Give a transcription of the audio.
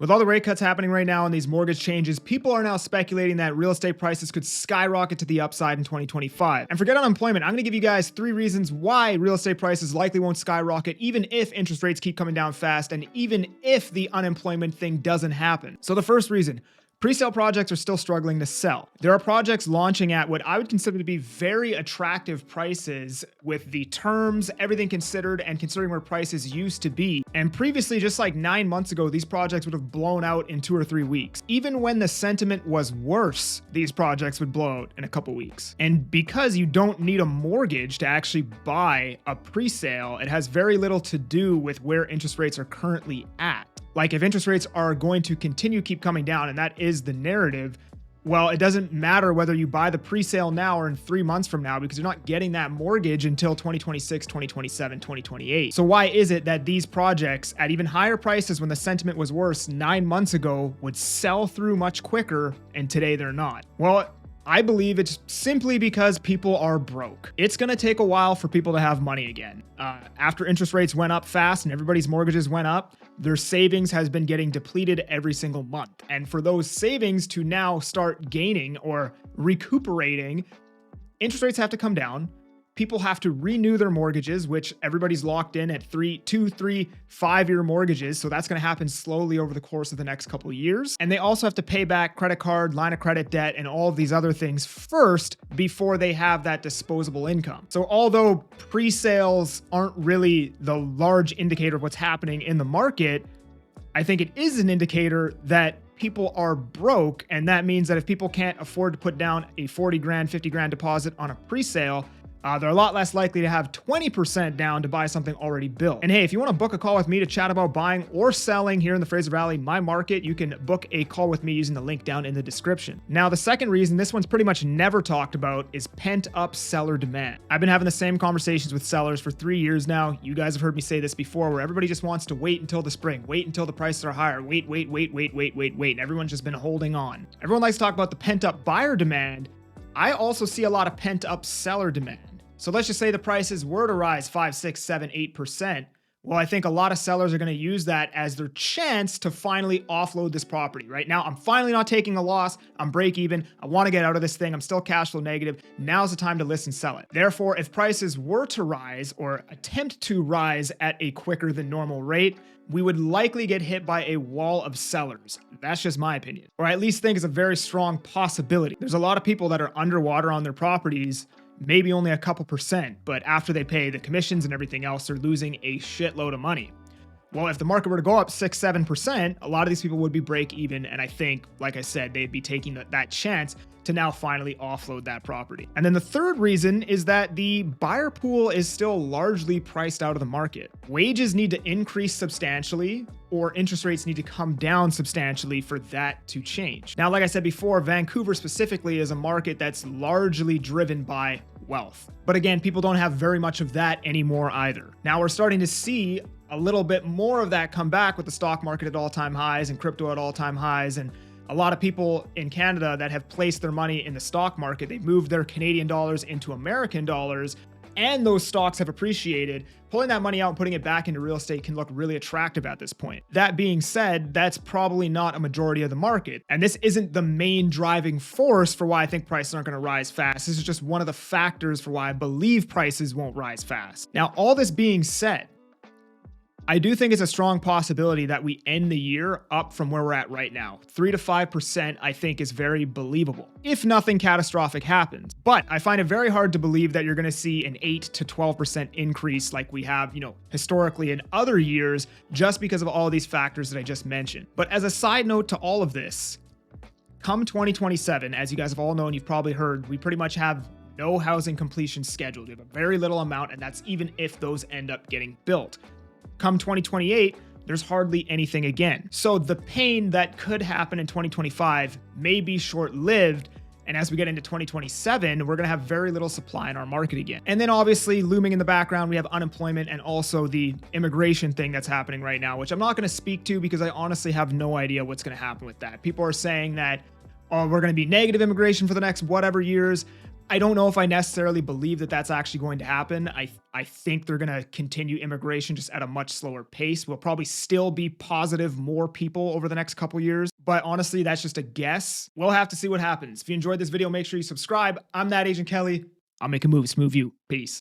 With all the rate cuts happening right now and these mortgage changes, people are now speculating that real estate prices could skyrocket to the upside in 2025. And forget unemployment, I'm going to give you guys 3 reasons why real estate prices likely won't skyrocket even if interest rates keep coming down fast and even if the unemployment thing doesn't happen. So the first reason, presale projects are still struggling to sell. There are projects launching at what I would consider to be very attractive prices with the terms, everything considered, and considering where prices used to be. And previously, just like 9 months ago, these projects would have blown out in 2 or 3 weeks. Even when the sentiment was worse, these projects would blow out in a couple weeks. And because you don't need a mortgage to actually buy a presale, it has very little to do with where interest rates are currently at. Like if interest rates are going to continue keep coming down, and that is the narrative, well, it doesn't matter whether you buy the presale now or in 3 months from now because you're not getting that mortgage until 2026, 2027, 2028. So why is it that these projects at even higher prices when the sentiment was worse 9 months ago would sell through much quicker and today they're not? Well, I believe it's simply because people are broke. It's going to take a while for people to have money again. After interest rates went up fast and everybody's mortgages went up, their savings has been getting depleted every single month. And for those savings to now start gaining or recuperating, interest rates have to come down. People have to renew their mortgages, which everybody's locked in at 2, 3, 5-year mortgages. So that's going to happen slowly over the course of the next couple of years. And they also have to pay back credit card, line of credit debt, and all of these other things first before they have that disposable income. So although pre-sales aren't really the large indicator of what's happening in the market, I think it is an indicator that people are broke. And that means that if people can't afford to put down a 40 grand, 50 grand deposit on a pre-sale, they're a lot less likely to have 20% down to buy something already built. And hey, if you want to book a call with me to chat about buying or selling here in the Fraser Valley, my market, you can book a call with me using the link down in the description. Now, the second reason, this one's pretty much never talked about, is pent-up seller demand. I've been having the same conversations with sellers for 3 years now. You guys have heard me say this before, where everybody just wants to wait until the spring, wait until the prices are higher, wait. And everyone's just been holding on. Everyone likes to talk about the pent-up buyer demand. I also see a lot of pent-up seller demand. So let's just say the prices were to rise 5, 6, 7, 8%. Well, I think a lot of sellers are going to use that as their chance to finally offload this property. Right now, I'm finally not taking a loss. I'm break even. I want to get out of this thing. I'm still cash flow negative. Now's the time to list and sell it. Therefore, if prices were to rise or attempt to rise at a quicker than normal rate, we would likely get hit by a wall of sellers. That's just my opinion. Or I at least think it's a very strong possibility. There's a lot of people that are underwater on their properties, maybe only a couple percent, but after they pay the commissions and everything else, they're losing a shitload of money. Well, if the market were to go up 6, 7%, a lot of these people would be break even. And I think, like I said, they'd be taking that chance to now finally offload that property. And then the third reason is that the buyer pool is still largely priced out of the market. Wages need to increase substantially, or interest rates need to come down substantially for that to change. Now, like I said before, Vancouver specifically is a market that's largely driven by wealth. But again, people don't have very much of that anymore either. Now we're starting to see a little bit more of that come back with the stock market at all-time highs and crypto at all-time highs. And a lot of people in Canada that have placed their money in the stock market, they've moved their Canadian dollars into American dollars, and those stocks have appreciated. Pulling that money out and putting it back into real estate can look really attractive at this point. That being said, that's probably not a majority of the market. And this isn't the main driving force for why I think prices aren't going to rise fast. This is just one of the factors for why I believe prices won't rise fast. Now, all this being said, I do think it's a strong possibility that we end the year up from where we're at right now. 3 to 5%, I think, is very believable, if nothing catastrophic happens. But I find it very hard to believe that you're going to see an 8 to 12% increase like we have, historically in other years, just because of all these factors that I just mentioned. But as a side note to all of this, come 2027, as you guys have all known, you've probably heard, we pretty much have no housing completions scheduled. We have a very little amount, and that's even if those end up getting built. Come 2028, there's hardly anything again. So the pain that could happen in 2025 may be short-lived. And as we get into 2027, we're going to have very little supply in our market again. And then obviously looming in the background, we have unemployment and also the immigration thing that's happening right now, which I'm not going to speak to because I honestly have no idea what's going to happen with that. People are saying that, we're going to be negative immigration for the next whatever years. I don't know if I necessarily believe that that's actually going to happen. I think they're going to continue immigration just at a much slower pace. We'll probably still be positive more people over the next couple years, but honestly, that's just a guess. We'll have to see what happens. If you enjoyed this video, make sure you subscribe. I'm that Agent Kelly. I'll make a move, smooth you. Peace.